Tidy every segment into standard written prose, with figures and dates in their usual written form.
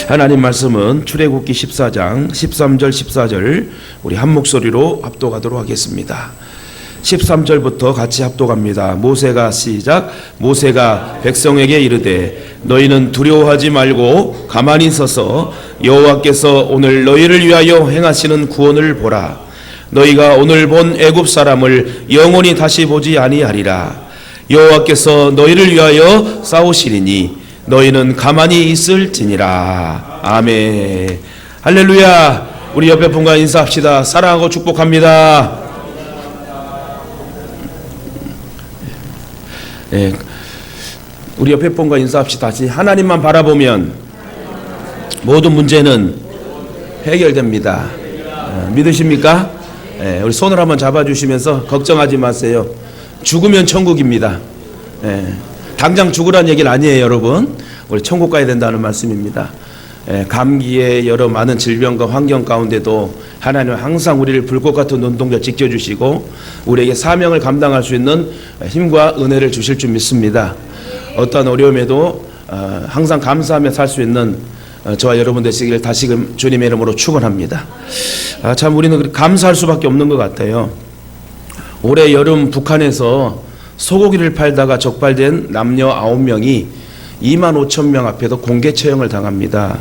하나님 말씀은 출애굽기 14장 13절 14절 우리 한 목소리로 합독하도록 하겠습니다. 13절부터 같이 합독합니다. 모세가 시작. 모세가 백성에게 이르되 너희는 두려워하지 말고 가만히 서서 여호와께서 오늘 너희를 위하여 행하시는 구원을 보라. 너희가 오늘 본 애굽 사람을 영원히 다시 보지 아니하리라. 여호와께서 너희를 위하여 싸우시리니 너희는 가만히 있을지니라. 아멘. 할렐루야. 우리 옆에 분과 인사합시다. 사랑하고 축복합니다. 네, 우리 옆에 분과 인사합시다. 다시 하나님만 바라보면 모든 문제는 해결됩니다. 믿으십니까? 네, 우리 손을 한번 잡아주시면서 걱정하지 마세요. 죽으면 천국입니다. 네, 당장 죽으란 얘기는 아니에요, 여러분. 우리 천국 가야 된다는 말씀입니다. 감기에 여러 많은 질병과 환경 가운데도 하나님은 항상 우리를 불꽃 같은 눈동자 지켜주시고 우리에게 사명을 감당할 수 있는 힘과 은혜를 주실 줄 믿습니다. 어떠한 어려움에도 항상 감사하며 살 수 있는 저와 여러분 되시기를 다시금 주님의 이름으로 축원합니다. 참 우리는 감사할 수밖에 없는 것 같아요. 올해 여름 북한에서 소고기를 팔다가 적발된 남녀 9명이 25,000명 앞에서 공개 처형을 당합니다.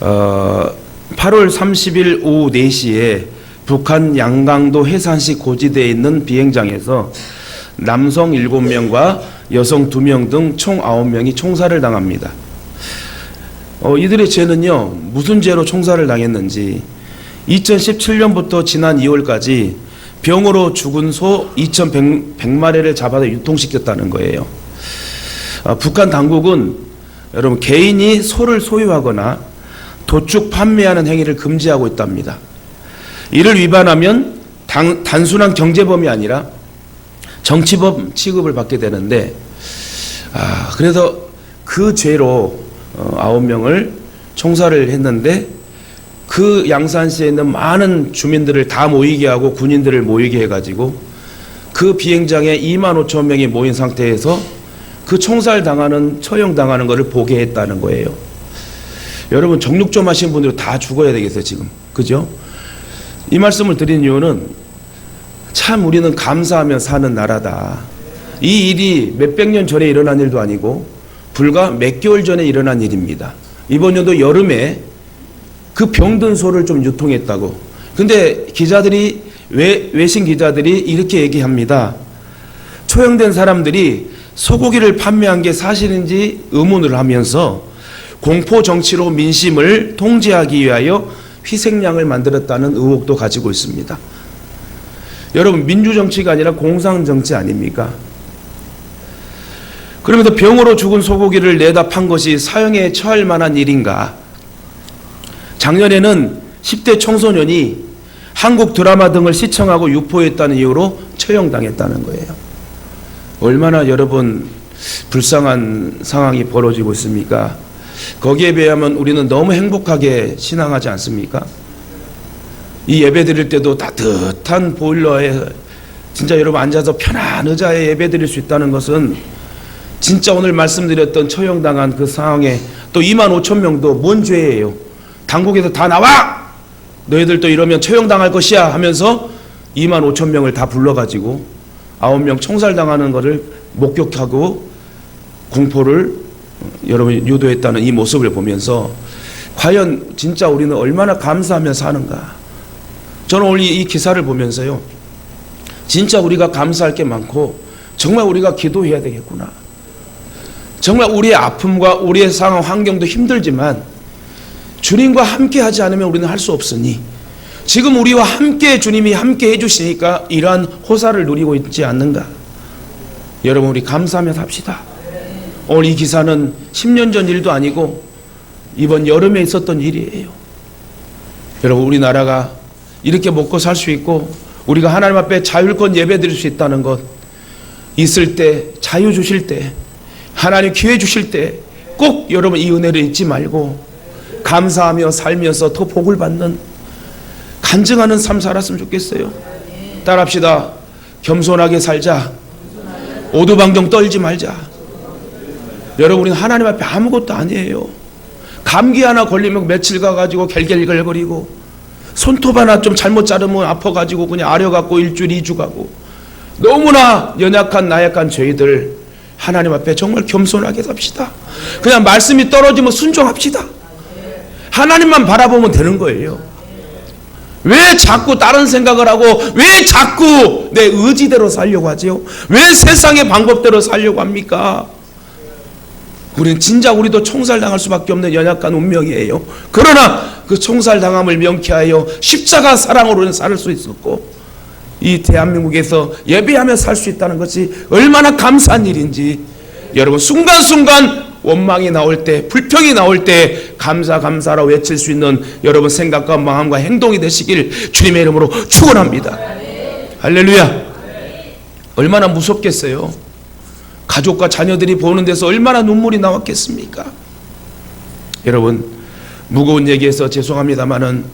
8월 30일 오후 4시에 북한 양강도 해산시 고지대에 있는 비행장에서 남성 7명과 여성 2명 등 총 9명이 총살을 당합니다. 이들의 죄는요, 무슨 죄로 총살을 당했는지 2017년부터 지난 2월까지 병으로 죽은 소 2,100마리를 잡아서 유통시켰다는 거예요. 북한 당국은 여러분 개인이 소를 소유하거나 도축 판매하는 행위를 금지하고 있답니다. 이를 위반하면 단순한 경제범이 아니라 정치범 취급을 받게 되는데 그래서 그 죄로 9명을 총살을 했는데 그 양산시에 있는 많은 주민들을 다 모이게 하고 군인들을 모이게 해가지고 그 비행장에 25,000명이 모인 상태에서 그 총살 당하는 처형 당하는 것을 보게 했다는 거예요. 여러분 정육점 하신 분들은 다 죽어야 되겠어요 지금, 그죠? 이 말씀을 드린 이유는 참 우리는 감사하며 사는 나라다. 이 일이 몇백 년 전에 일어난 일도 아니고 불과 몇 개월 전에 일어난 일입니다. 이번 연도 여름에 그 병든 소를 좀 유통했다고. 근데 기자들이 외신 기자들이 이렇게 얘기합니다. 처형된 사람들이 소고기를 판매한 게 사실인지 의문을 하면서 공포 정치로 민심을 통제하기 위하여 희생양을 만들었다는 의혹도 가지고 있습니다. 여러분 민주정치가 아니라 공상정치 아닙니까? 그러면서 병으로 죽은 소고기를 내다 판 것이 사형에 처할 만한 일인가? 작년에는 10대 청소년이 한국 드라마 등을 시청하고 유포했다는 이유로 처형당했다는 거예요. 얼마나 여러분 불쌍한 상황이 벌어지고 있습니까? 거기에 비하면 우리는 너무 행복하게 신앙하지 않습니까? 이 예배 드릴 때도 따뜻한 보일러에 진짜 여러분 앉아서 편한 의자에 예배 드릴 수 있다는 것은 진짜 오늘 말씀드렸던 처형당한 그 상황에 또 25,000명도 뭔 죄예요? 당국에서 다 나와! 너희들 또 이러면 처형당할 것이야 하면서 25,000명을 다 불러가지고 9명 총살당하는 것을 목격하고 공포를 여러분 유도했다는 이 모습을 보면서 과연 진짜 우리는 얼마나 감사하며 사는가. 저는 오늘 이 기사를 보면서요, 진짜 우리가 감사할 게 많고 정말 우리가 기도해야 되겠구나. 정말 우리의 아픔과 우리의 상황 환경도 힘들지만 주님과 함께 하지 않으면 우리는 할 수 없으니 지금 우리와 함께 주님이 함께 해주시니까 이러한 호사를 누리고 있지 않는가. 여러분 우리 감사하며 삽시다. 오늘 이 기사는 10년 전 일도 아니고 이번 여름에 있었던 일이에요. 여러분 우리나라가 이렇게 먹고 살 수 있고 우리가 하나님 앞에 자율권 예배 드릴 수 있다는 것, 있을 때 자유 주실 때 하나님 기회 주실 때 꼭 여러분 이 은혜를 잊지 말고 감사하며 살면서 더 복을 받는 간증하는 삶 살았으면 좋겠어요. 따라합시다. 겸손하게 살자. 오두방정 떨지 말자. 여러분 우리는 하나님 앞에 아무것도 아니에요. 감기 하나 걸리면 며칠 가가지고 갤갤거리고, 손톱 하나 좀 잘못 자르면 아파가지고 그냥 아려갖고 1주, 2주 가고, 너무나 연약한 나약한 저희들 하나님 앞에 정말 겸손하게 삽시다. 그냥 말씀이 떨어지면 순종합시다. 하나님만 바라보면 되는 거예요. 왜 자꾸 다른 생각을 하고, 왜 자꾸 내 의지대로 살려고 하지요? 왜 세상의 방법대로 살려고 합니까? 우리도 총살당할 수밖에 없는 연약한 운명이에요. 그러나 그 총살당함을 명쾌하여 십자가 사랑으로는 살 수 있었고, 이 대한민국에서 예배하며 살 수 있다는 것이 얼마나 감사한 일인지, 여러분 순간순간 원망이 나올 때, 불평이 나올 때 감사라 외칠 수 있는 여러분 생각과 마음과 행동이 되시길 주님의 이름으로 축원합니다. 할렐루야. 얼마나 무섭겠어요. 가족과 자녀들이 보는 데서 얼마나 눈물이 나왔겠습니까? 여러분, 무거운 얘기해서 죄송합니다마는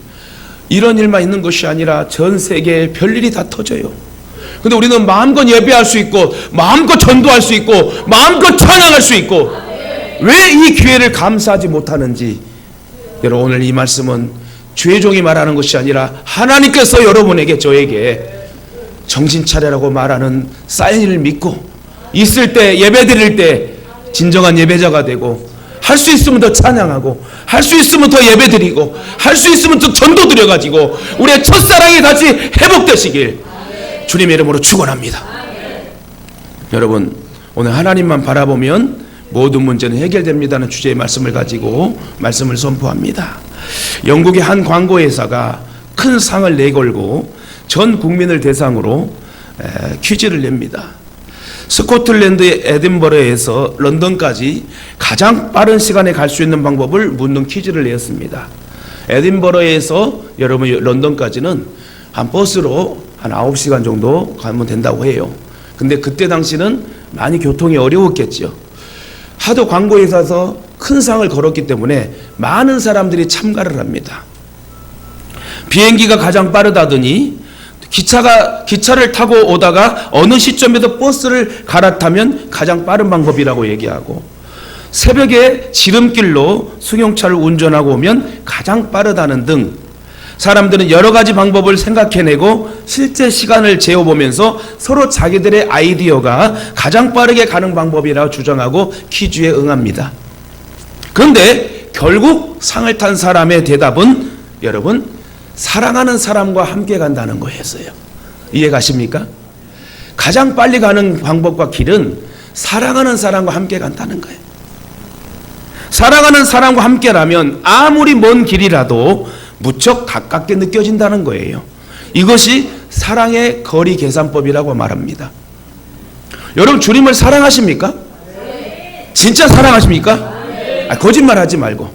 이런 일만 있는 것이 아니라 전 세계에 별일이 다 터져요. 근데 우리는 마음껏 예배할 수 있고, 마음껏 전도할 수 있고, 마음껏 찬양할 수 있고, 왜 이 기회를 감사하지 못하는지. 여러분, 오늘 이 말씀은 죄종이 말하는 것이 아니라 하나님께서 여러분에게, 저에게 정신 차려라고 말하는 사인을 믿고 있을 때, 예배 드릴 때 진정한 예배자가 되고, 할 수 있으면 더 찬양하고, 할 수 있으면 더 예배 드리고, 할 수 있으면 더 전도 드려가지고 우리의 첫사랑이 다시 회복되시길 주님의 이름으로 축원합니다. 여러분, 오늘 하나님만 바라보면 모든 문제는 해결됩니다는 주제의 말씀을 가지고 말씀을 선포합니다. 영국의 한 광고회사가 큰 상을 내걸고 전 국민을 대상으로 퀴즈를 냅니다. 스코틀랜드의 에딘버러에서 런던까지 가장 빠른 시간에 갈 수 있는 방법을 묻는 퀴즈를 내었습니다. 에딘버러에서 여러분 런던까지는 한 버스로 한 9시간 정도 가면 된다고 해요. 근데 그때 당시는 많이 교통이 어려웠겠죠. 하도 광고회사에서 큰 상을 걸었기 때문에 많은 사람들이 참가를 합니다. 비행기가 가장 빠르다더니 기차를 타고 오다가 어느 시점에서 버스를 갈아타면 가장 빠른 방법이라고 얘기하고, 새벽에 지름길로 승용차를 운전하고 오면 가장 빠르다는 등 사람들은 여러 가지 방법을 생각해내고 실제 시간을 재어보면서 서로 자기들의 아이디어가 가장 빠르게 가는 방법이라고 주장하고 퀴즈에 응합니다. 그런데 결국 상을 탄 사람의 대답은 여러분, 사랑하는 사람과 함께 간다는 거였어요. 이해 가십니까? 가장 빨리 가는 방법과 길은 사랑하는 사람과 함께 간다는 거예요. 사랑하는 사람과 함께라면 아무리 먼 길이라도 무척 가깝게 느껴진다는 거예요. 이것이 사랑의 거리 계산법이라고 말합니다. 여러분, 주님을 사랑하십니까? 진짜 사랑하십니까? 거짓말 하지 말고.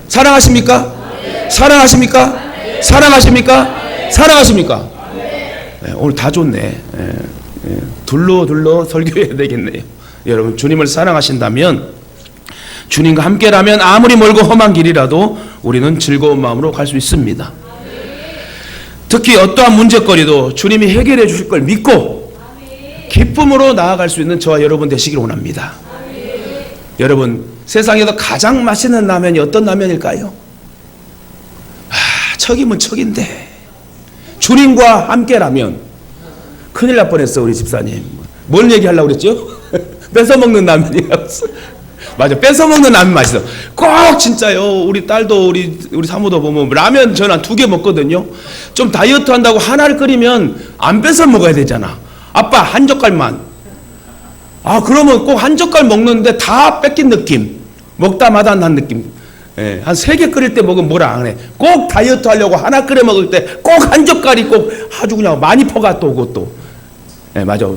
사랑하십니까? 사랑하십니까? 사랑하십니까? 사랑하십니까? 네, 오늘 다 좋네. 둘러 설교해야 되겠네요. 여러분, 주님을 사랑하신다면, 주님과 함께라면 아무리 멀고 험한 길이라도 우리는 즐거운 마음으로 갈 수 있습니다. 특히 어떠한 문제거리도 주님이 해결해 주실 걸 믿고 기쁨으로 나아갈 수 있는 저와 여러분 되시길 원합니다. 여러분, 세상에서 가장 맛있는 라면이 어떤 라면일까요? 척이면 척인데 주님과 함께라면 큰일 날 뻔했어. 우리 집사님 뭘 얘기하려고 그랬죠? 뺏어먹는 라면이라고. 맞아, 뺏어먹는 라면 맛있어. 꼭 진짜요. 우리 딸도 우리 사모도 보면 라면 전 한 2개 먹거든요. 좀 다이어트 한다고 하나를 끓이면 안 뺏어 먹어야 되잖아. 아빠 한 젓갈만. 그러면 꼭 한 젓갈 먹는데 다 뺏긴 느낌, 먹다 마다한 느낌. 한 3개 끓일 때 먹으면 뭐라 안 해. 꼭 다이어트 하려고 하나 끓여 먹을 때 꼭 한 젓갈이 꼭 아주 그냥 많이 퍼가 또 그것도. 맞아.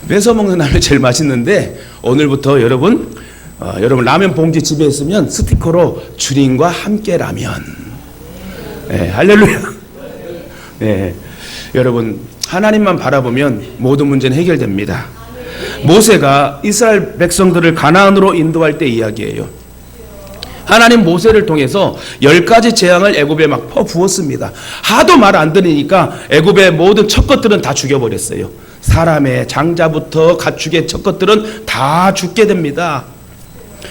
뺏어 먹는 라면 제일 맛있는데, 오늘부터 여러분 라면 봉지 집에 있으면 스티커로 주님과 함께 라면. 할렐루야. 여러분, 하나님만 바라보면 모든 문제는 해결됩니다. 모세가 이스라엘 백성들을 가나안으로 인도할 때 이야기예요. 하나님 모세를 통해서 10가지 재앙을 애굽에 막 퍼부었습니다. 하도 말 안 들으니까 애굽의 모든 첫 것들은 다 죽여버렸어요. 사람의 장자부터 가축의 첫 것들은 다 죽게 됩니다.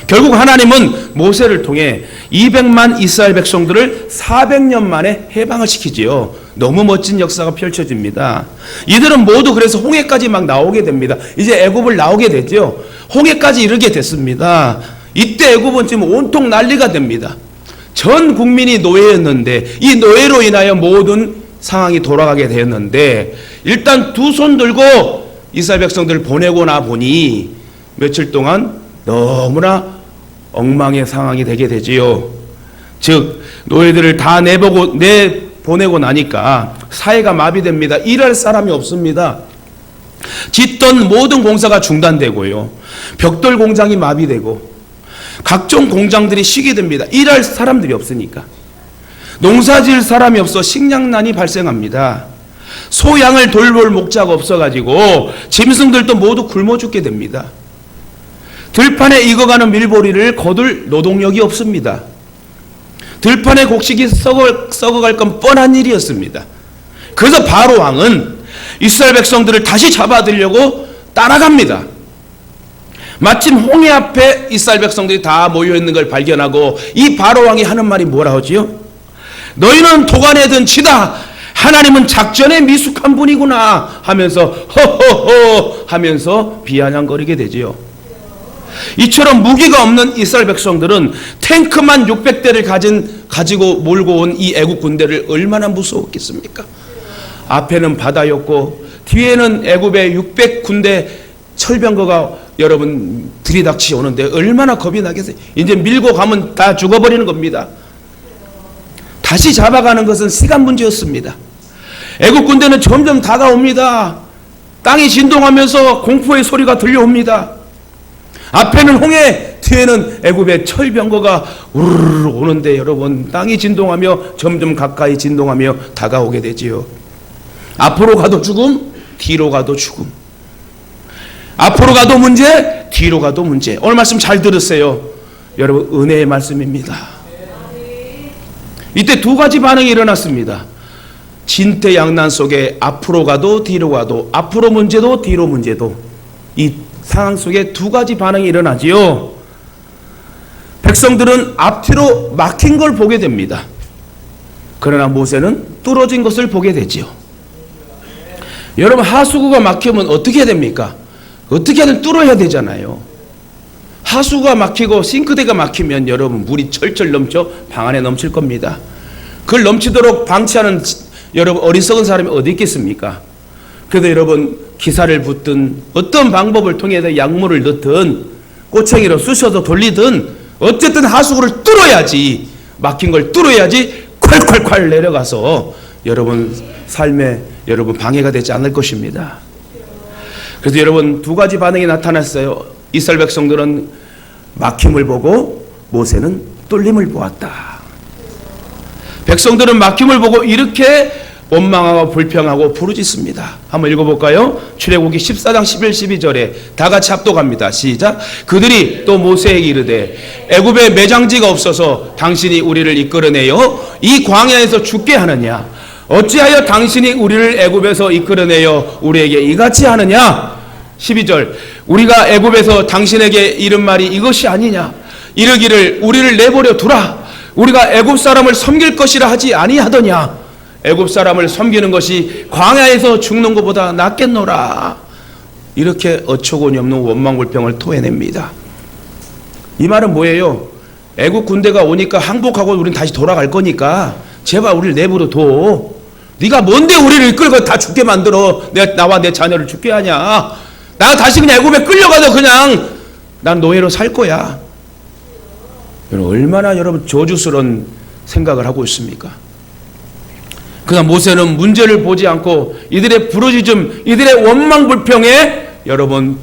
결국 하나님은 모세를 통해 200만 이스라엘 백성들을 400년 만에 해방을 시키지요. 너무 멋진 역사가 펼쳐집니다. 이들은 모두 그래서 홍해까지 막 나오게 됩니다. 이제 애굽을 나오게 되죠. 홍해까지 이르게 됐습니다. 이때 애굽은 지금 온통 난리가 됩니다. 전 국민이 노예였는데 이 노예로 인하여 모든 상황이 돌아가게 되었는데 일단 두 손 들고 이스라엘 백성들을 보내고 나 보니 며칠 동안 너무나 엉망의 상황이 되게 되지요. 즉 노예들을 다 내보내고 나니까 사회가 마비됩니다. 일할 사람이 없습니다. 짓던 모든 공사가 중단되고요. 벽돌 공장이 마비되고 각종 공장들이 쉬게 됩니다. 일할 사람들이 없으니까. 농사 지을 사람이 없어 식량난이 발생합니다. 소양을 돌볼 목자가 없어가지고 짐승들도 모두 굶어 죽게 됩니다. 들판에 익어가는 밀보리를 거둘 노동력이 없습니다. 들판의 곡식이 썩어갈 건 뻔한 일이었습니다. 그래서 바로 왕은 이스라엘 백성들을 다시 잡아들려고 따라갑니다. 마침 홍해 앞에 이스라엘 백성들이 다 모여있는 걸 발견하고 이 바로 왕이 하는 말이 뭐라 하지요? 너희는 도간에든 치다. 하나님은 작전에 미숙한 분이구나 하면서 허허허 하면서 비아냥거리게 되지요. 이처럼 무기가 없는 이스라엘 백성들은 탱크만 600대를 가지고 몰고 온 이 애국 군대를 얼마나 무서웠겠습니까? 앞에는 바다였고 뒤에는 애굽의 600군대 철병거가 여러분 들이닥치 오는데 얼마나 겁이 나겠어요. 이제 밀고 가면 다 죽어버리는 겁니다. 다시 잡아가는 것은 시간 문제였습니다. 애국 군대는 점점 다가옵니다. 땅이 진동하면서 공포의 소리가 들려옵니다. 앞에는 홍해, 뒤에는 애굽의 철병거가 우르르 오는데 여러분 땅이 진동하며 점점 가까이 진동하며 다가오게 되지요. 앞으로 가도 죽음, 뒤로 가도 죽음. 앞으로 가도 문제, 뒤로 가도 문제. 오늘 말씀 잘 들으세요. 여러분 은혜의 말씀입니다. 이때 두 가지 반응이 일어났습니다. 진퇴양난 속에 앞으로 가도 뒤로 가도 앞으로 문제도 뒤로 문제도 이 상황 속에 두 가지 반응이 일어나지요. 백성들은 앞뒤로 막힌 걸 보게 됩니다. 그러나 모세는 뚫어진 것을 보게 되지요. 여러분 하수구가 막히면 어떻게 됩니까? 어떻게든 뚫어야 되잖아요. 하수구가 막히고 싱크대가 막히면 여러분 물이 철철 넘쳐 방 안에 넘칠 겁니다. 그걸 넘치도록 방치하는 여러분 어리석은 사람이 어디 있겠습니까? 그래도 여러분 기사를 붓든 어떤 방법을 통해서 약물을 넣든 꼬챙이로 쑤셔서 돌리든 어쨌든 하수구를 뚫어야지, 막힌 걸 뚫어야지 콸콸콸 내려가서 여러분 삶에 여러분 방해가 되지 않을 것입니다. 그래서 여러분 두 가지 반응이 나타났어요. 이스라엘 백성들은 막힘을 보고 모세는 뚫림을 보았다. 백성들은 막힘을 보고 이렇게 원망하고 불평하고 부르짖습니다. 한번 읽어볼까요? 출애굽기 14장 11, 12절에 다 같이 합독합니다. 시작. 그들이 또 모세에게 이르되 애굽에 매장지가 없어서 당신이 우리를 이끌어내어 이 광야에서 죽게 하느냐? 어찌하여 당신이 우리를 애굽에서 이끌어내어 우리에게 이같이 하느냐? 12절. 우리가 애굽에서 당신에게 이른 말이 이것이 아니냐? 이르기를 우리를 내버려 두라. 우리가 애굽 사람을 섬길 것이라 하지 아니하더냐? 애굽 사람을 섬기는 것이 광야에서 죽는 것보다 낫겠노라. 이렇게 어처구니 없는 원망불평을 토해냅니다. 이 말은 뭐예요? 애굽 군대가 오니까 항복하고 우린 다시 돌아갈 거니까 제발 우리를 내버려 둬. 네가 뭔데 우리를 이끌고 다 죽게 만들어. 나와 내 자녀를 죽게 하냐. 나 다시 그냥 애굽에 끌려가도 그냥 난 노예로 살 거야. 여러분 얼마나 여러분 저주스러운 생각을 하고 있습니까? 그러나 모세는 문제를 보지 않고 이들의 부르짖음, 이들의 원망불평에 여러분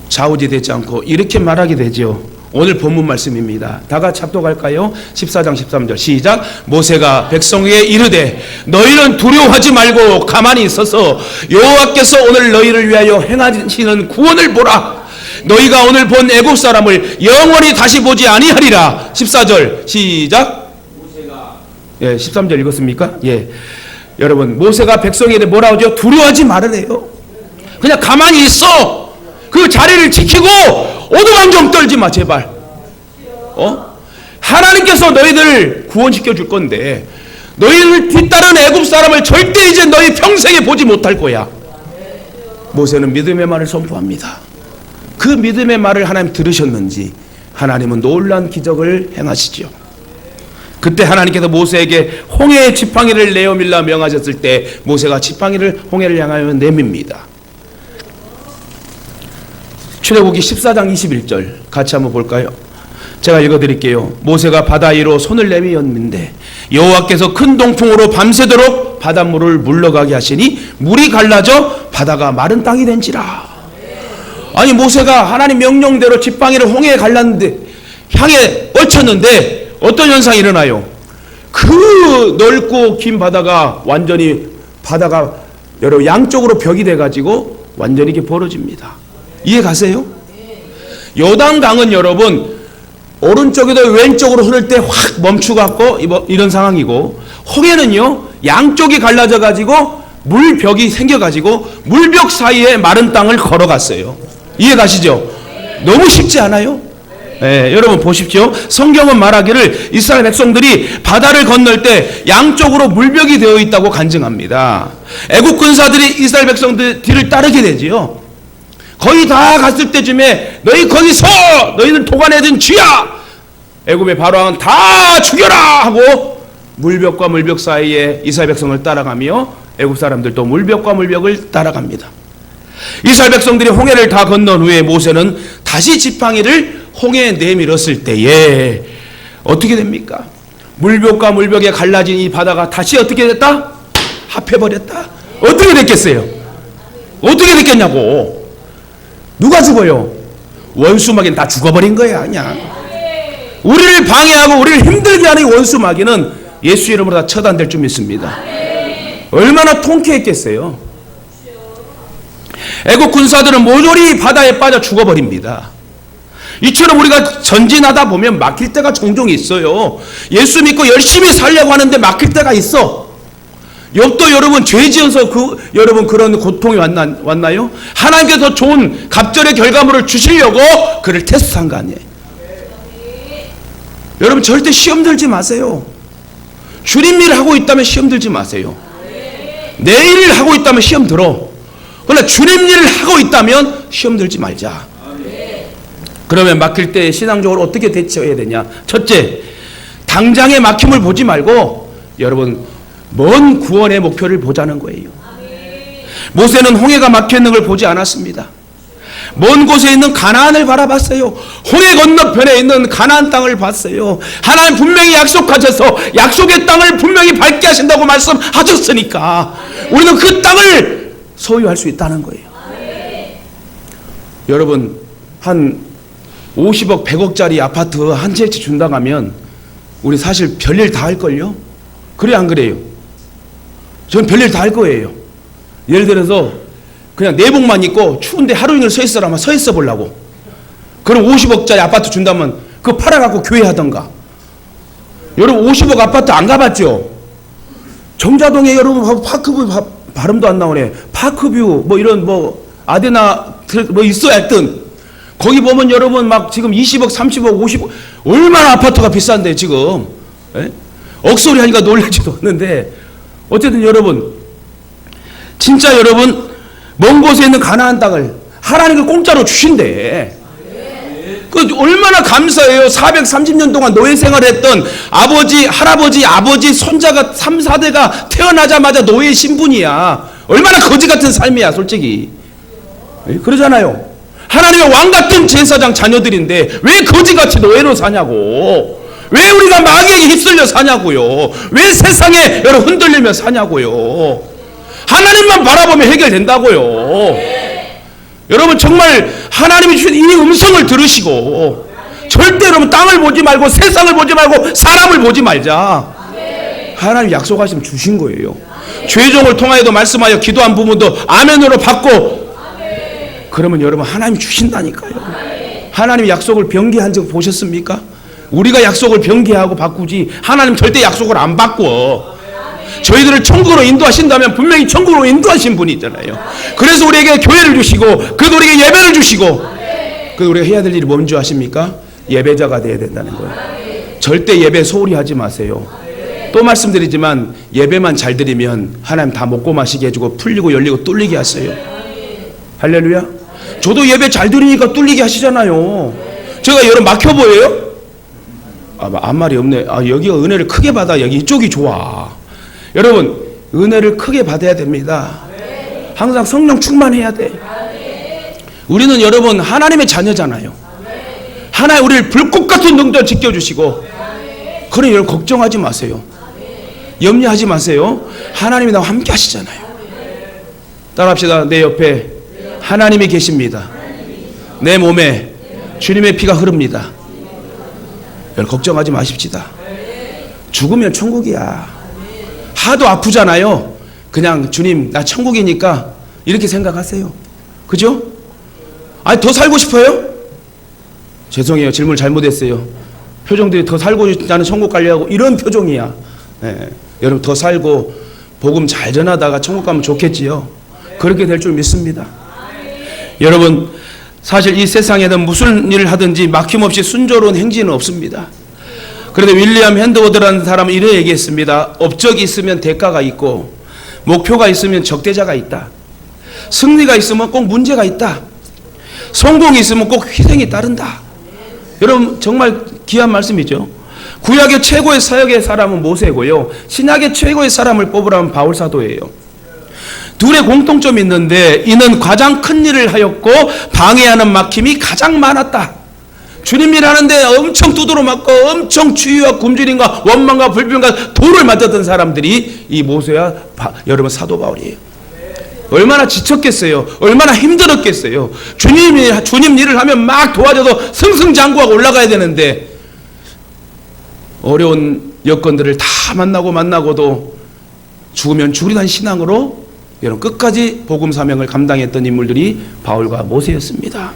좌우지되지 않고 이렇게 말하게 되죠. 오늘 본문 말씀입니다. 다 같이 합독할까요? 14장 13절 시작. 모세가 백성에게 이르되 너희는 두려워하지 말고 가만히 있어서 여호와께서 오늘 너희를 위하여 행하시는 구원을 보라. 너희가 오늘 본 애굽 사람을 영원히 다시 보지 아니하리라. 14절 시작. 예, 13절 읽었습니까? 예. 여러분, 모세가 백성에게 뭐라 하죠? 두려워하지 말으래요. 그냥 가만히 있어. 그 그 자리를 지키고 오두방정 떨지 마 제발. 하나님께서 너희들 구원시켜 줄 건데 너희를 뒤따른 애굽 사람을 절대 이제 너희 평생에 보지 못할 거야. 모세는 믿음의 말을 선포합니다. 그 믿음의 말을 하나님 들으셨는지 하나님은 놀라운 기적을 행하시죠. 그때 하나님께서 모세에게 홍해의 지팡이를 내어 밀라 명하셨을 때 모세가 지팡이를 홍해를 향하여 내밉니다. 출애굽기 14장 21절 같이 한번 볼까요? 제가 읽어드릴게요. 모세가 바다 위로 손을 내밀었는데 여호와께서 큰 동풍으로 밤새도록 바닷물을 물러가게 하시니 물이 갈라져 바다가 마른 땅이 된지라. 아니 모세가 하나님 명령대로 지팡이를 홍해에 갈랐는데 향해 얹혔는데 어떤 현상이 일어나요? 그 넓고 긴 바다가 완전히 바다가 여러 양쪽으로 벽이 돼가지고 완전히 이렇게 벌어집니다. 이해 가세요? 요단강은 여러분 오른쪽에도 왼쪽으로 흐를 때 확 멈추갖고 이런 상황이고 홍해는요 양쪽이 갈라져 가지고 물벽이 생겨 가지고 물벽 사이에 마른 땅을 걸어갔어요. 이해 가시죠? 너무 쉽지 않아요? 네, 여러분 보십시오. 성경은 말하기를 이스라엘 백성들이 바다를 건널 때 양쪽으로 물벽이 되어 있다고 간증합니다. 애국 군사들이 이스라엘 백성들 뒤를 따르게 되지요. 거의 다 갔을 때쯤에 너희 거기 서! 너희는 도간에 쥐야! 애굽의 바로왕은 다 죽여라! 하고 물벽과 물벽 사이에 이스라엘 백성을 따라가며 애굽 사람들도 물벽과 물벽을 따라갑니다. 이스라엘 백성들이 홍해를 다 건넌 후에 모세는 다시 지팡이를 홍해에 내밀었을 때에 어떻게 됩니까? 물벽과 물벽에 갈라진 이 바다가 다시 어떻게 됐다? 합해버렸다. 어떻게 됐겠어요? 어떻게 됐겠냐고. 누가 죽어요? 원수마귀는 다 죽어버린 거야 그냥. 우리를 방해하고 우리를 힘들게 하는 원수 마귀는 예수 이름으로 다 처단될 줄 믿습니다. 얼마나 통쾌했겠어요. 애국 군사들은 모조리 바다에 빠져 죽어버립니다. 이처럼 우리가 전진하다 보면 막힐 때가 종종 있어요. 예수 믿고 열심히 살려고 하는데 막힐 때가 있어. 욥도 여러분 죄 지어서 여러분 그런 고통이 왔나요? 하나님께서 좋은 갑절의 결과물을 주시려고 그를 테스트한 거 아니에요. 여러분 절대 시험 들지 마세요. 주님 일을 하고 있다면 시험 들지 마세요. 내 일을 하고 있다면 시험 들어. 그러나 주님 일을 하고 있다면 시험 들지 말자. 그러면 막힐 때 신앙적으로 어떻게 대처해야 되냐? 첫째, 당장의 막힘을 보지 말고 여러분 먼 구원의 목표를 보자는 거예요. 모세는 홍해가 막혀있는 걸 보지 않았습니다. 먼 곳에 있는 가나안을 바라봤어요. 홍해 건너편에 있는 가나안 땅을 봤어요. 하나님 분명히 약속하셔서 약속의 땅을 분명히 밟게 하신다고 말씀하셨으니까 우리는 그 땅을 소유할 수 있다는 거예요. 여러분 한 50억 100억짜리 아파트 한 채 준다고 하면 우리 사실 별일 다 할걸요? 그래요 안 그래요? 저는 별일 다 할 거예요. 예를 들어서 그냥 내복만 입고 추운데 하루 종일 서 있으라면 서 있어 보려고. 그럼 50억짜리 아파트 준다면 그거 팔아갖고 교회 하던가. 여러분 50억 아파트 안 가봤죠? 정자동에 여러분 파크뷰 발음도 안 나오네. 파크뷰 뭐 이런 뭐 아데나 뭐 있어야 했든 거기 보면 여러분 막 지금 20억 30억 50억 얼마나 아파트가 비싼데 지금. 에? 억소리 하니까 놀라지도 않는데 어쨌든 여러분 진짜 여러분 먼 곳에 있는 가나안 땅을 하나님이 공짜로 주신대. 그 얼마나 감사해요. 430년 동안 노예 생활했던 아버지, 할아버지, 아버지, 손자가 3, 4대가 태어나자마자 노예 신분이야. 얼마나 거지 같은 삶이야 솔직히. 그러잖아요. 하나님의 왕 같은 제사장 자녀들인데 왜 거지같이 노예로 사냐고. 왜 우리가 마귀에게 휩쓸려 사냐고요. 왜 세상에 여러 흔들리며 사냐고요. 하나님만 바라보면 해결된다고요. 여러분 정말 하나님이 주신 이 음성을 들으시고 절대 여러분 땅을 보지 말고 세상을 보지 말고 사람을 보지 말자. 하나님 약속하시면 주신 거예요. 죄종을 통하여도 말씀하여 기도한 부분도 아멘으로 받고 그러면 여러분 하나님 주신다니까요. 하나님 약속을 변개한 적 보셨습니까? 우리가 약속을 변개하고 바꾸지 하나님 절대 약속을 안 바꿔. 저희들을 천국으로 인도하신다면 분명히 천국으로 인도하신 분이잖아요. 그래서 우리에게 교회를 주시고, 그래서 우리에게 예배를 주시고, 그래서 우리가 해야 될 일이 뭔지 아십니까? 예배자가 되어야 된다는 거예요. 절대 예배 소홀히 하지 마세요. 또 말씀드리지만 예배만 잘 드리면 하나님 다 먹고 마시게 해주고 풀리고 열리고 뚫리게 하세요. 할렐루야. 저도 예배 잘 드리니까 뚫리게 하시잖아요. 제가 여러분 막혀 보여요? 아무 말이 없네. 여기가 은혜를 크게 받아. 여기 이쪽이 좋아. 여러분 은혜를 크게 받아야 됩니다. 항상 성령 충만해야 돼. 우리는 여러분 하나님의 자녀잖아요. 하나님 우리를 불꽃 같은 능도 지켜주시고, 그러니 여러분 걱정하지 마세요. 염려하지 마세요. 하나님이 나와 함께 하시잖아요. 따라합시다. 내 옆에 하나님이 계십니다. 내 몸에 주님의 피가 흐릅니다. 여러분 걱정하지 마십시다. 죽으면 천국이야. 하도 아프잖아요. 그냥 주님 나 천국이니까 이렇게 생각하세요. 그죠? 아니 더 살고 싶어요? 죄송해요. 질문 잘못했어요. 표정들이 더 살고 나는 천국 가려고 이런 표정이야. 네. 여러분 더 살고 복음 잘 전하다가 천국 가면 좋겠지요. 그렇게 될 줄 믿습니다. 여러분 사실 이 세상에는 무슨 일을 하든지 막힘없이 순조로운 행진은 없습니다. 그런데 윌리엄 핸드워드라는 사람은 이렇게 얘기했습니다. 업적이 있으면 대가가 있고, 목표가 있으면 적대자가 있다. 승리가 있으면 꼭 문제가 있다. 성공이 있으면 꼭 희생이 따른다. 여러분 정말 귀한 말씀이죠. 구약의 최고의 사역의 사람은 모세고요, 신약의 최고의 사람을 뽑으라면 바울 사도예요. 둘의 공통점이 있는데 이는 가장 큰 일을 하였고 방해하는 막힘이 가장 많았다. 주님 일하는데 엄청 두드러 맞고 엄청 추위와 굶주림과 원망과 불평과 돌을 맞았던 사람들이 이 모세와 여러분 사도 바울이에요. 얼마나 지쳤겠어요. 얼마나 힘들었겠어요. 주님 일을 하면 막 도와줘도 승승장구하고 올라가야 되는데 어려운 여건들을 다 만나고도 죽으면 죽으리라는 신앙으로 여러분 끝까지 복음 사명을 감당했던 인물들이 바울과 모세였습니다.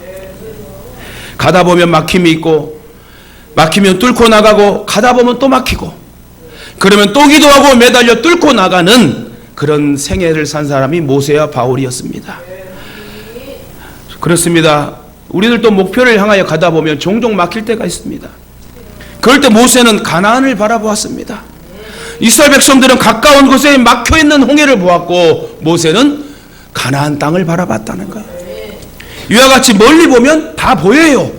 가다 보면 막힘이 있고, 막히면 뚫고 나가고, 가다 보면 또 막히고, 그러면 또 기도하고 매달려 뚫고 나가는 그런 생애를 산 사람이 모세와 바울이었습니다. 그렇습니다. 우리들도 목표를 향하여 가다 보면 종종 막힐 때가 있습니다. 그럴 때 모세는 가나안을 바라보았습니다. 이스라엘 백성들은 가까운 곳에 막혀있는 홍해를 보았고 모세는 가나안 땅을 바라봤다는 거예요. 이와 같이 멀리 보면 다 보여요.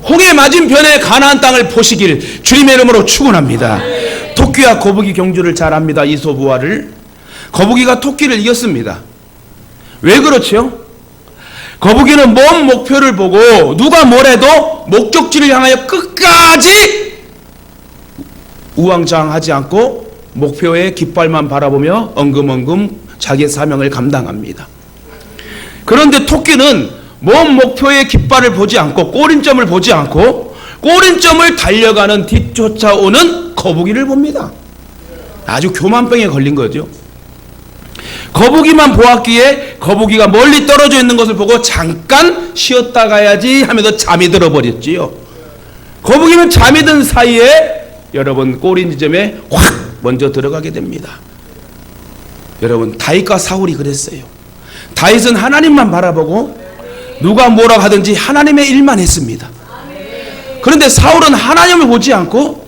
홍해 맞은편에 가나안 땅을 보시길 주님의 이름으로 축원합니다. 토끼와 거북이 경주를 잘 압니다. 이소부화를. 거북이가 토끼를 이겼습니다. 왜 그렇죠? 거북이는 먼 목표를 보고 누가 뭐래도 목적지를 향하여 끝까지 우왕좌왕하지 않고 목표의 깃발만 바라보며 엉금엉금 자기의 사명을 감당합니다. 그런데 토끼는 먼 목표의 깃발을 보지 않고 꼬림점을 보지 않고 꼬림점을 달려가는 뒤쫓아오는 거북이를 봅니다. 아주 교만병에 걸린 거죠. 거북이만 보았기에 거북이가 멀리 떨어져 있는 것을 보고 잠깐 쉬었다 가야지 하면서 잠이 들어버렸지요. 거북이는 잠이 든 사이에 여러분 꼬리 지점에 확 먼저 들어가게 됩니다. 여러분 다윗과 사울이 그랬어요. 다윗은 하나님만 바라보고 누가 뭐라고 하든지 하나님의 일만 했습니다. 그런데 사울은 하나님을 보지 않고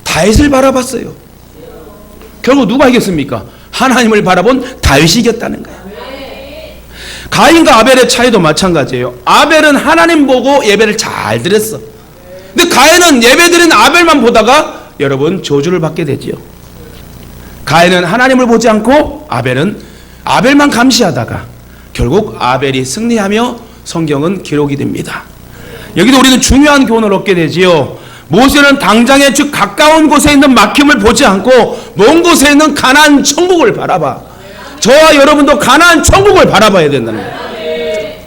다윗을 바라봤어요. 결국 누가 이겼습니까? 하나님을 바라본 다윗이 이겼다는 거예요. 가인과 아벨의 차이도 마찬가지예요. 아벨은 하나님 보고 예배를 잘 드렸어. 근데 가인은 예배드린 아벨만 보다가 여러분 저주를 받게 되지요. 가인은 하나님을 보지 않고 아벨은 아벨만 감시하다가 결국 아벨이 승리하며 성경은 기록이 됩니다. 여기도 우리는 중요한 교훈을 얻게 되지요. 모세는 당장에 즉 가까운 곳에 있는 막힘을 보지 않고 먼 곳에 있는 가나안 천국을 바라봐. 저와 여러분도 가나안 천국을 바라봐야 된다는 거예요.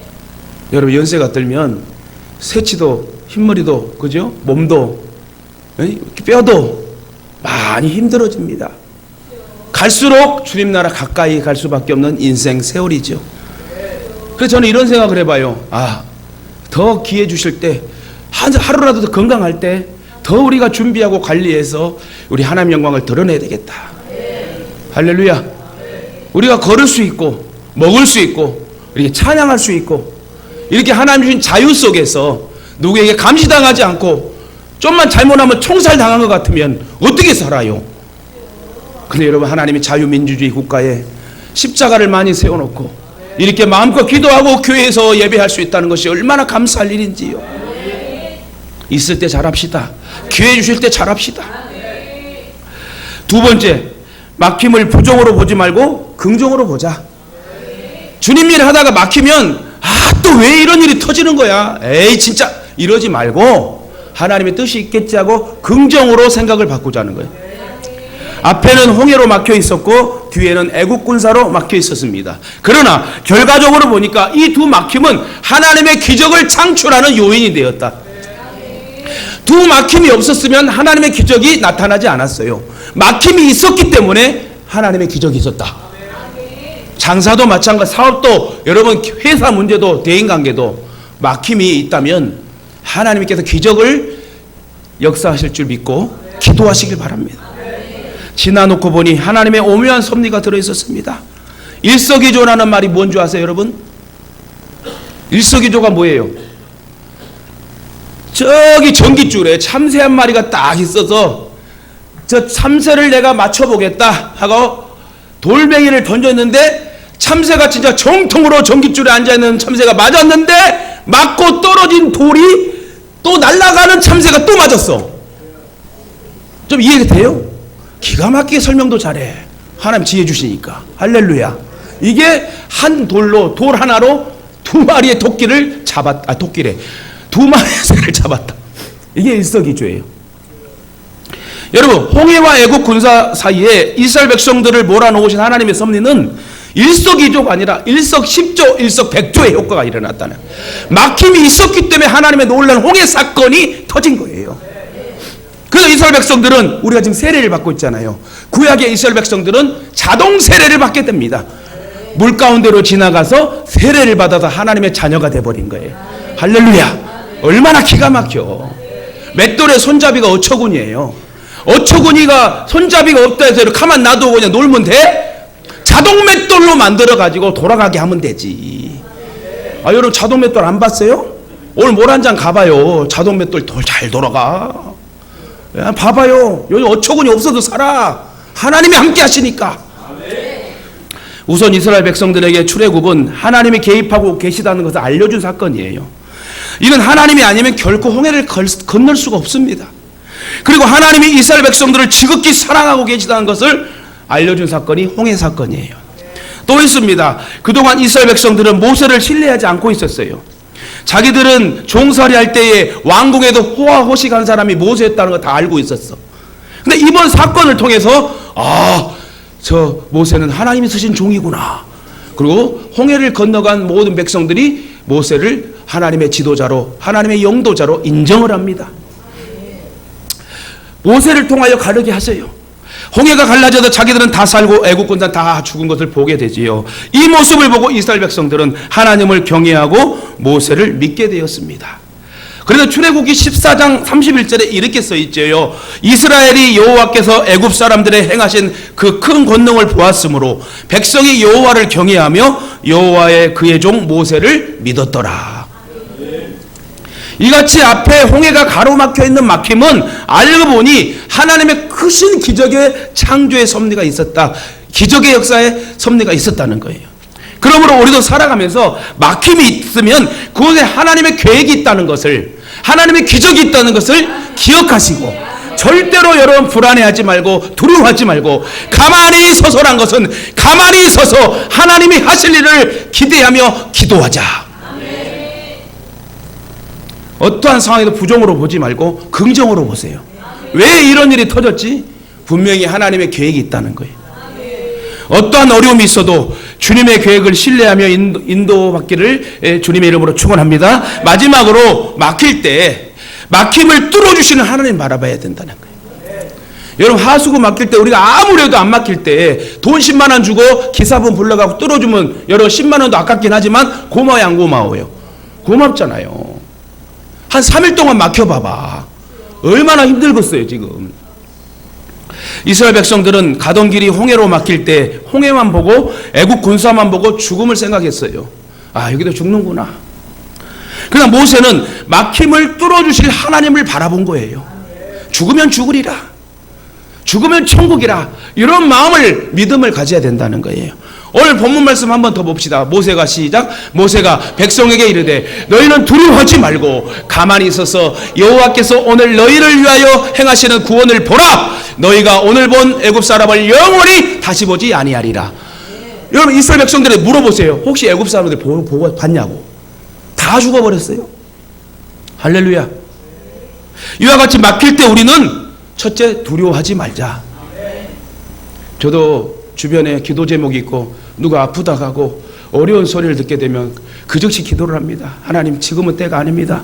여러분 연세가 들면 새치도 흰머리도 그죠? 몸도 뼈도 많이 힘들어집니다. 갈수록 주님 나라 가까이 갈 수밖에 없는 인생 세월이죠. 그래서 저는 이런 생각을 해봐요. 더 기회 주실 때 하루라도 더 건강할 때 더 우리가 준비하고 관리해서 우리 하나님 영광을 드러내야 되겠다. 할렐루야. 우리가 걸을 수 있고 먹을 수 있고 이렇게 찬양할 수 있고 이렇게 하나님 주신 자유 속에서 누구에게 감시당하지 않고 좀만 잘못하면 총살당한 것 같으면 어떻게 살아요? 근데 여러분, 하나님이 자유민주주의 국가에 십자가를 많이 세워놓고 이렇게 마음껏 기도하고 교회에서 예배할 수 있다는 것이 얼마나 감사할 일인지요. 있을 때 잘합시다. 기회 주실 때 잘합시다. 두 번째, 막힘을 부정으로 보지 말고 긍정으로 보자. 주님 일 하다가 막히면 또 왜 이런 일이 터지는 거야? 에이 진짜 이러지 말고 하나님의 뜻이 있겠지 하고 긍정으로 생각을 바꾸자는 거예요. 앞에는 홍해로 막혀 있었고 뒤에는 애국 군사로 막혀 있었습니다. 그러나 결과적으로 보니까 이 두 막힘은 하나님의 기적을 창출하는 요인이 되었다. 두 막힘이 없었으면 하나님의 기적이 나타나지 않았어요. 막힘이 있었기 때문에 하나님의 기적이 있었다. 장사도 마찬가지, 사업도, 여러분 회사 문제도, 대인관계도 막힘이 있다면 하나님께서 기적을 역사하실 줄 믿고 기도하시길 바랍니다. 지나놓고 보니 하나님의 오묘한 섭리가 들어있었습니다. 일석이조라는 말이 뭔지 아세요, 여러분? 일석이조가 뭐예요? 저기 전깃줄에 참새 한 마리가 딱 있어서 저 참새를 내가 맞춰보겠다 하고 돌멩이를 던졌는데 참새가 진짜 정통으로 전깃줄에 앉아있는 참새가 맞았는데 맞고 떨어진 돌이 또 날아가는 참새가 또 맞았어. 좀 이해가 돼요? 기가 막히게 설명도 잘해. 하나님 지혜 주시니까. 할렐루야. 이게 한 돌로, 돌 하나로 두 마리의 토끼를 잡았다. 토끼래. 두 마리의 새를 잡았다. 이게 일석이조예요. 여러분, 홍해와 애국 군사 사이에 이스라엘 백성들을 몰아넣으신 하나님의 섭리는 일석이조가 아니라 일석십조, 일석백조의 효과가 일어났다는, 막힘이 있었기 때문에 하나님의 놀라운 홍해 사건이 터진 거예요. 그래서 이스라엘 백성들은, 우리가 지금 세례를 받고 있잖아요. 구약의 이스라엘 백성들은 자동 세례를 받게 됩니다. 물 가운데로 지나가서 세례를 받아서 하나님의 자녀가 돼버린 거예요. 할렐루야. 얼마나 기가 막혀. 맷돌의 손잡이가 어처구니예요. 어처구니가 손잡이가 없다 해서 가만 놔두고 그냥 놀면 돼? 자동 맷돌로 만들어 가지고 돌아가게 하면 되지. 여러분 자동 맷돌 안 봤어요? 오늘 모란장 가봐요. 자동 맷돌 돌 잘 돌아가. 봐봐요. 여기 어처구니 없어도 살아. 하나님이 함께 하시니까. 우선 이스라엘 백성들에게 출애굽은 하나님이 개입하고 계시다는 것을 알려준 사건이에요. 이건 하나님이 아니면 결코 홍해를 건널 수가 없습니다. 그리고 하나님이 이스라엘 백성들을 지극히 사랑하고 계시다는 것을 알려준 사건이 홍해 사건이에요. 또 있습니다. 그동안 이스라엘 백성들은 모세를 신뢰하지 않고 있었어요. 자기들은 종살이 할 때에 왕궁에도 호화호식한 사람이 모세였다는 거 다 알고 있었어. 근데 이번 사건을 통해서 저 모세는 하나님이 쓰신 종이구나. 그리고 홍해를 건너간 모든 백성들이 모세를 하나님의 지도자로, 하나님의 영도자로 인정을 합니다. 모세를 통하여 가르게 하세요. 홍해가 갈라져서 자기들은 다 살고 애국 군사는 다 죽은 것을 보게 되지요. 이 모습을 보고 이스라엘 백성들은 하나님을 경외하고 모세를 믿게 되었습니다. 그래서 출애굽기 14장 31절에 이렇게 써 있죠. 이스라엘이 여호와께서 애굽 사람들의 행하신 그 큰 권능을 보았으므로 백성이 여호와를 경외하며 여호와의 그의 종 모세를 믿었더라. 이같이 앞에 홍해가 가로막혀 있는 막힘은 알고 보니 하나님의 크신 기적의 창조의 섭리가 있었다. 기적의 역사의 섭리가 있었다는 거예요. 그러므로 우리도 살아가면서 막힘이 있으면 그곳에 하나님의 계획이 있다는 것을, 하나님의 기적이 있다는 것을 기억하시고, 절대로 여러분 불안해하지 말고 두려워하지 말고 가만히 서서란 것은 가만히 서서 하나님이 하실 일을 기대하며 기도하자. 어떠한 상황에도 부정으로 보지 말고 긍정으로 보세요. 왜 이런 일이 터졌지? 분명히 하나님의 계획이 있다는 거예요. 어떠한 어려움이 있어도 주님의 계획을 신뢰하며 인도받기를 주님의 이름으로 축원합니다. 마지막으로 막힐 때 막힘을 뚫어주시는 하나님 바라봐야 된다는 거예요. 여러분 하수구 막힐 때 우리가 아무래도 안 막힐 때 돈 10만 원 주고 기사분 불러가고 뚫어주면 여러분 10만 원도 아깝긴 하지만 고마워요 안 고마워요? 고맙잖아요. 한 3일 동안 막혀봐봐. 얼마나 힘들겠어요 지금. 이스라엘 백성들은 가던 길이 홍해로 막힐 때 홍해만 보고 애국 군사만 보고 죽음을 생각했어요. 아, 여기도 죽는구나. 그러나 모세는 막힘을 뚫어주실 하나님을 바라본 거예요. 죽으면 죽으리라, 죽으면 천국이라, 이런 마음을, 믿음을 가져야 된다는 거예요. 오늘 본문 말씀 한 번 더 봅시다. 모세가 시작. 모세가 백성에게 이르되 너희는 두려워하지 말고 가만히 있어서 여호와께서 오늘 너희를 위하여 행하시는 구원을 보라. 너희가 오늘 본 애굽 사람을 영원히 다시 보지 아니하리라. 여러분, 이스라엘 백성들에 물어보세요. 혹시 애굽 사람들 보고 봤냐고. 다 죽어버렸어요. 할렐루야. 이와 같이 막힐 때 우리는 첫째, 두려워하지 말자. 저도 주변에 기도 제목이 있고 누가 아프다 하고 어려운 소리를 듣게 되면 그 즉시 기도를 합니다. 하나님, 지금은 때가 아닙니다.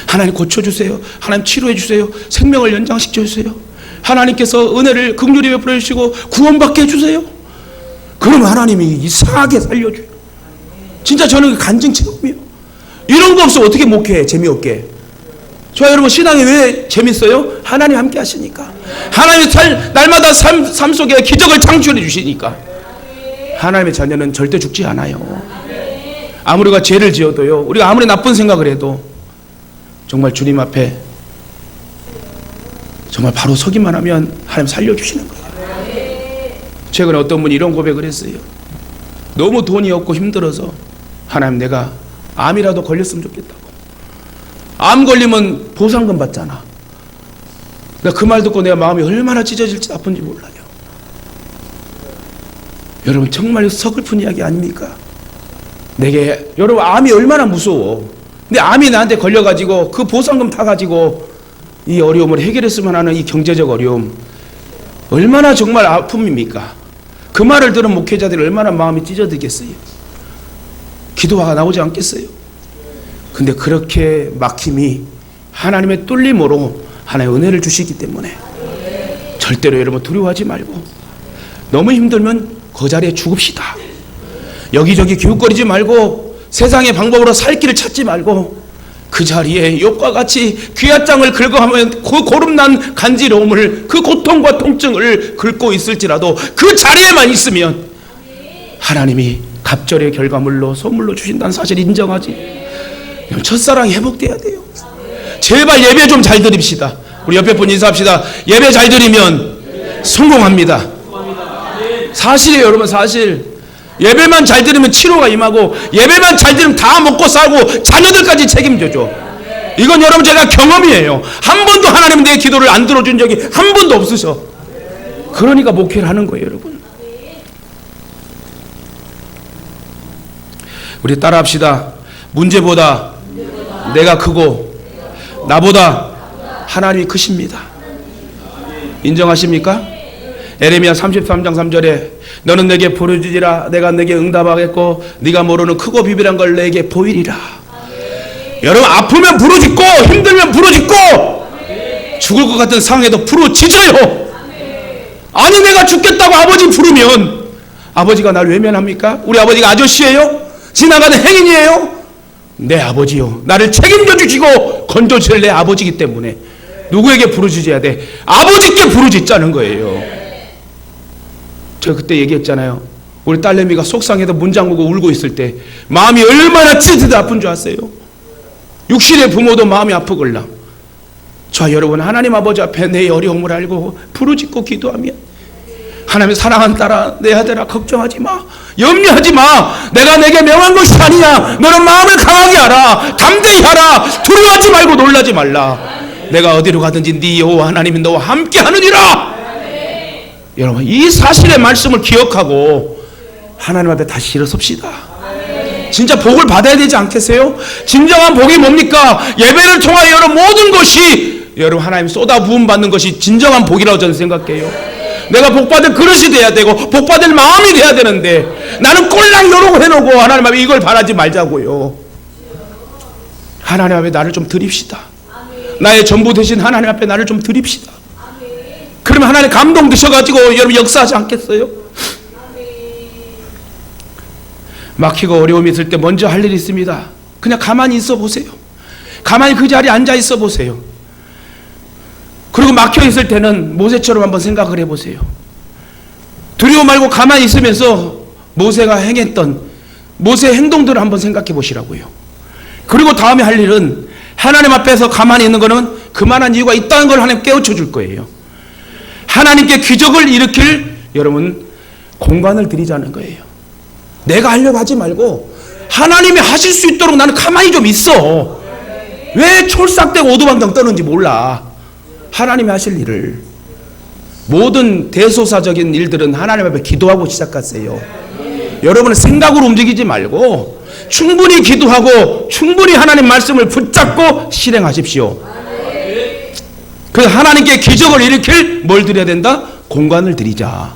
하나님 고쳐주세요. 하나님 치료해 주세요. 생명을 연장시켜 주세요. 하나님께서 은혜를 긍휼히 베풀어 주시고 구원받게 해주세요. 그러면 하나님이 이상하게 살려줘요. 진짜 저는 간증 체험이에요. 이런 거 없으면 어떻게 목회해? 재미없게. 저 여러분, 신앙이 왜 재밌어요? 하나님 함께 하시니까. 하나님이 날마다 삶 속에 기적을 창출해 주시니까. 하나님의 자녀는 절대 죽지 않아요. 아무리 우리가 죄를 지어도요, 우리가 아무리 나쁜 생각을 해도 정말 주님 앞에 정말 바로 서기만 하면 하나님 살려주시는 거예요. 최근에 어떤 분이 이런 고백을 했어요. 너무 돈이 없고 힘들어서 하나님, 내가 암이라도 걸렸으면 좋겠다고. 암 걸리면 보상금 받잖아. 그 말 듣고 내가 마음이 얼마나 찢어질지 아픈지 몰라요. 여러분, 정말 서글픈 이야기 아닙니까? 여러분, 암이 얼마나 무서워. 근데 암이 나한테 걸려가지고 그 보상금 타가지고 이 어려움을 해결했으면 하는 이 경제적 어려움, 얼마나 정말 아픔입니까? 그 말을 들은 목회자들이 얼마나 마음이 찢어지겠어요. 기도가 나오지 않겠어요? 근데 그렇게 막힘이 하나님의 뚫림으로 하나님의 은혜를 주시기 때문에 절대로 여러분 두려워하지 말고, 너무 힘들면 그 자리에 죽읍시다. 여기저기 기웃거리지 말고 세상의 방법으로 살 길을 찾지 말고 그 자리에 욥과 같이 귀앗장을 긁어하며 그 고름난 간지러움을, 그 고통과 통증을 긁고 있을지라도 그 자리에만 있으면 하나님이 갑절의 결과물로 선물로 주신다는 사실 인정하지. 첫사랑이 회복돼야 돼요. 제발 예배 좀 잘 드립시다. 우리 옆에 분 인사합시다. 예배 잘 드리면 성공합니다. 사실이에요, 여러분. 사실 예배만 잘 드리면 치료가 임하고, 예배만 잘 드리면 다 먹고 살고 자녀들까지 책임져줘. 이건 여러분 제가 경험이에요. 한 번도 하나님은 내 기도를 안 들어준 적이 한 번도 없으셔. 그러니까 목회를 하는 거예요, 여러분. 우리 따라합시다. 문제보다 내가 크고 나보다 하나님이 크십니다. 인정하십니까? 에레미야 33장 3절에 너는 내게 부르짖으라 내가 내게 응답하겠고 네가 모르는 크고 비밀한 걸 내게 보이리라. 여러분, 아프면 부르짖고 힘들면 부르짖고 죽을 것 같은 상황에도 부르짖어요. 아니, 내가 죽겠다고 아버지 부르면 아버지가 날 외면합니까? 우리 아버지가 아저씨예요? 지나가는 행인이에요? 내 아버지요, 나를 책임져 주시고 건져 주실 내 아버지이기 때문에 누구에게 부르짖어야 돼? 아버지께 부르짖자는 거예요. 제가 그때 얘기했잖아요. 우리 딸내미가 속상해서 문 잠그고 울고 있을 때 마음이 얼마나 찢어져 아픈 줄 아세요? 육신의 부모도 마음이 아프걸라. 자, 여러분, 하나님 아버지 앞에 내 어려움을 알고 부르짖고 기도하면 하나님의 사랑하는 딸아, 내 아들아, 걱정하지 마, 염려하지 마. 내가 내게 명한 것이 아니냐. 너는 마음을 강하게 하라. 담대히 하라. 두려워하지 말고 놀라지 말라. 내가 어디로 가든지 네 여호와 하나님이 너와 함께 하느니라. 여러분, 이 사실의 말씀을 기억하고 하나님 앞에 다시 일어섭시다. 진짜 복을 받아야 되지 않겠어요? 진정한 복이 뭡니까? 예배를 통하여 여러분 모든 것이 여러분 하나님 쏟아 부음 받는 것이 진정한 복이라고 저는 생각해요. 내가 복받을 그릇이 돼야 되고 복받을 마음이 돼야 되는데 나는 꼴랑 이러고 해놓고 하나님 앞에 이걸 바라지 말자고요. 하나님 앞에 나를 좀 드립시다. 나의 전부 되신 하나님 앞에 나를 좀 드립시다. 그러면 하나님 감동 드셔가지고 여러분 역사하지 않겠어요? 막히고 어려움이 있을 때 먼저 할 일이 있습니다. 그냥 가만히 있어 보세요. 가만히 그 자리에 앉아 있어 보세요. 그리고 막혀있을 때는 모세처럼 한번 생각을 해보세요. 두려워 말고 가만히 있으면서 모세가 행했던 모세의 행동들을 한번 생각해 보시라고요. 그리고 다음에 할 일은 하나님 앞에서 가만히 있는 거는 그만한 이유가 있다는 걸 하나님 깨우쳐 줄 거예요. 하나님께 기적을 일으킬 여러분 공간을 드리자는 거예요. 내가 하려고 하지 말고 하나님이 하실 수 있도록 나는 가만히 좀 있어. 왜 촐싹대고 오두방정 떠는지 몰라. 하나님이 하실 일을. 모든 대소사적인 일들은 하나님 앞에 기도하고 시작하세요. 여러분은 생각으로 움직이지 말고 충분히 기도하고 충분히 하나님 말씀을 붙잡고 실행하십시오. 그 하나님께 기적을 일으킬 뭘 드려야 된다? 공간을 드리자.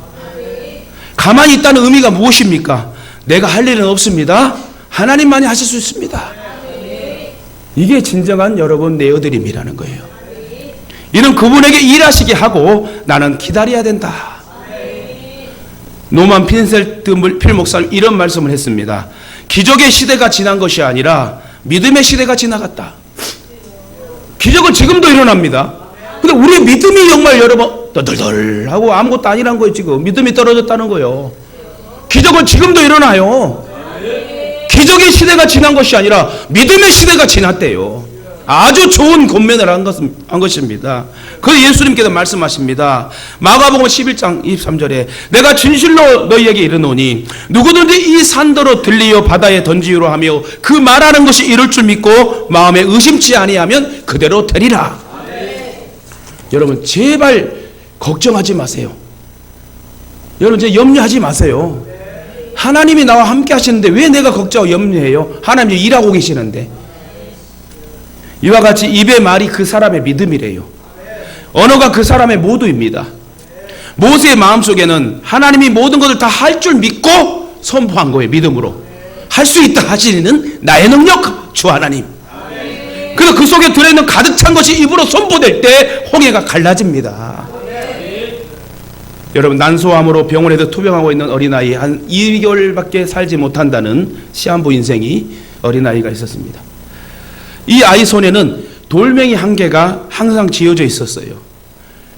가만히 있다는 의미가 무엇입니까? 내가 할 일은 없습니다. 하나님만이 하실 수 있습니다. 이게 진정한 여러분 내어드림이라는 거예요. 이는 그분에게 일하시게 하고 나는 기다려야 된다. 노만 핀셀트 필 목사님 이런 말씀을 했습니다. 기적의 시대가 지난 것이 아니라 믿음의 시대가 지나갔다. 기적은 지금도 일어납니다. 근데 우리의 믿음이 정말 여러분 떠들덜하고 아무것도 아니란 거예요. 지금 믿음이 떨어졌다는 거예요. 기적은 지금도 일어나요. 기적의 시대가 지난 것이 아니라 믿음의 시대가 지났대요. 아주 좋은 권면을 한 것입니다. 그 예수님께서 말씀하십니다. 마가복음 11장 23절에 내가 진실로 너희에게 이르노니 누구든지 이 산더러 들리어 바다에 던지우라 하며 그 말하는 것이 이룰 줄 믿고 마음에 의심치 아니하면 그대로 되리라. 여러분 제발 걱정하지 마세요. 여러분 이제 염려하지 마세요. 하나님이 나와 함께 하시는데 왜 내가 걱정하고 염려해요? 하나님이 일하고 계시는데. 이와 같이 입의 말이 그 사람의 믿음이래요. 언어가 그 사람의 모두입니다. 모세의 마음속에는 하나님이 모든 것을 다 할 줄 믿고 선포한 거예요. 믿음으로. 할 수 있다 하시는 나의 능력 주 하나님. 그래서 그 속에 들어있는 가득 찬 것이 입으로 선포될 때 홍해가 갈라집니다. 여러분 난소암으로 병원에서 투병하고 있는 어린아이 한 2개월밖에 살지 못한다는 시한부 인생이 어린아이가 있었습니다. 이 아이 손에는 돌멩이 한 개가 항상 쥐어져 있었어요.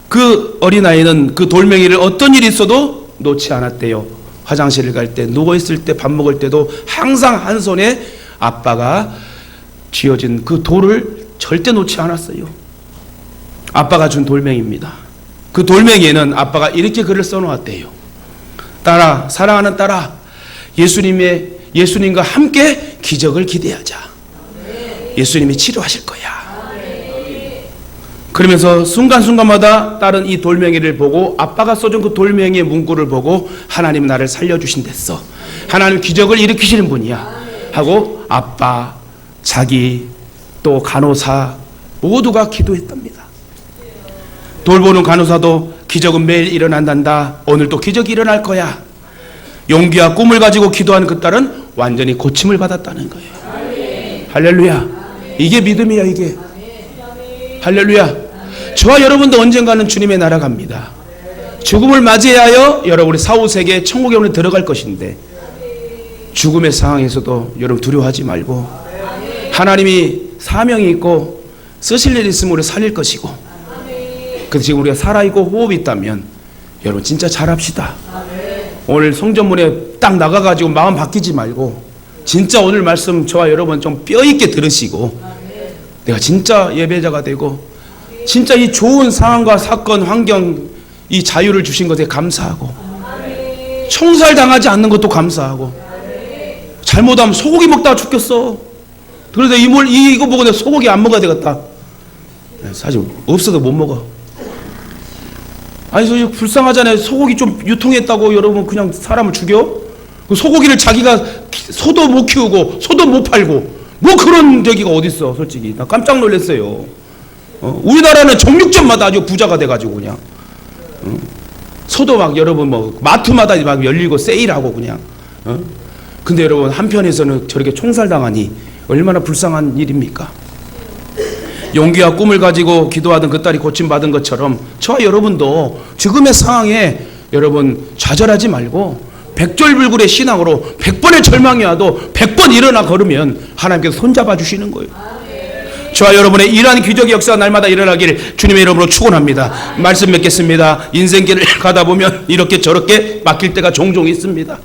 그 어린아이는 그 돌멩이를 어떤 일이 있어도 놓지 않았대요. 화장실을 갈 때, 누워있을 때, 밥 먹을 때도 항상 한 손에 아빠가 쥐어진 그 돌을 절대 놓지 않았어요. 아빠가 준 돌멩이입니다. 그 돌멩이에는 아빠가 이렇게 글을 써놓았대요. 딸아, 사랑하는 딸아, 예수님과 함께 기적을 기대하자. 예수님이 치료하실 거야. 그러면서 순간순간마다 딸은 이 돌멩이를 보고 아빠가 써준 그 돌멩이의 문구를 보고 하나님 나를 살려주신댔어. 하나님 기적을 일으키시는 분이야. 하고 아빠, 자기, 또 간호사 모두가 기도했답니다. 돌보는 간호사도 기적은 매일 일어난단다. 오늘 또 기적이 일어날 거야. 용기와 꿈을 가지고 기도하는 그 딸은 완전히 고침을 받았다는 거예요. 할렐루야. 이게 믿음이야 이게. 할렐루야. 저와 여러분도 언젠가는 주님의 나라 갑니다. 죽음을 맞이하여 여러분이 사후세계 천국에 오늘 들어갈 것인데 죽음의 상황에서도 여러분 두려워하지 말고 하나님이 사명이 있고 쓰실 일이 있으면 우리 살릴 것이고 그래서 지금 우리가 살아있고 호흡이 있다면 여러분 진짜 잘합시다. 오늘 성전문에 딱 나가가지고 마음 바뀌지 말고 진짜 오늘 말씀 저와 여러분 좀 뼈있게 들으시고 내가 진짜 예배자가 되고 진짜 이 좋은 상황과 사건 환경 이 자유를 주신 것에 감사하고 총살당하지 않는 것도 감사하고 잘못하면 소고기 먹다가 죽겠어. 그래서 이거 보고 내가 소고기 안 먹어야 되겠다. 사실 없어도 못 먹어. 아니 저 불쌍하잖아요. 소고기 좀 유통했다고 여러분 그냥 사람을 죽여? 소고기를 자기가 소도 못 키우고 소도 못 팔고 뭐 그런 저기가 어딨어. 솔직히 나 깜짝 놀랐어요. 우리나라는 정육점마다 아주 부자가 돼가지고 그냥 소도 막 여러분 뭐 마트마다 막 열리고 세일하고 그냥 근데 여러분 한편에서는 저렇게 총살당하니 얼마나 불쌍한 일입니까? 용기와 꿈을 가지고 기도하던 그 딸이 고침받은 것처럼 저와 여러분도 지금의 상황에 여러분 좌절하지 말고 백절불굴의 신앙으로 100번의 절망이 와도 100번 일어나 걸으면 하나님께서 손잡아 주시는 거예요. 저와 여러분의 이러한 기적의 역사가 날마다 일어나기를 주님의 이름으로 축원합니다. 말씀 맺겠습니다. 인생길을 가다 보면 이렇게 저렇게 막힐 때가 종종 있습니다.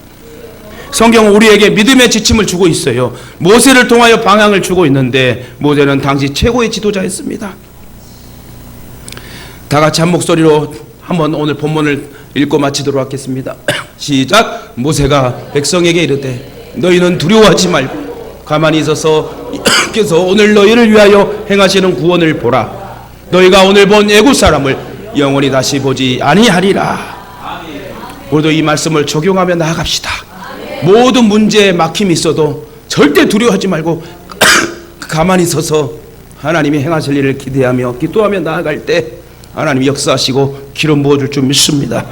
성경은 우리에게 믿음의 지침을 주고 있어요. 모세를 통하여 방향을 주고 있는데 모세는 당시 최고의 지도자였습니다. 다 같이 한 목소리로 한번 오늘 본문을 읽고 마치도록 하겠습니다. 시작. 모세가 백성에게 이르되 너희는 두려워하지 말고 가만히 있어서 께서 오늘 너희를 위하여 행하시는 구원을 보라. 너희가 오늘 본 애굽 사람을 영원히 다시 보지 아니하리라. 우리도 이 말씀을 적용하며 나아갑시다. 모든 문제에 막힘이 있어도 절대 두려워하지 말고 가만히 서서 하나님이 행하실 일을 기대하며 기도하며 나아갈 때 하나님이 역사하시고 기름 부어줄 줄 믿습니다.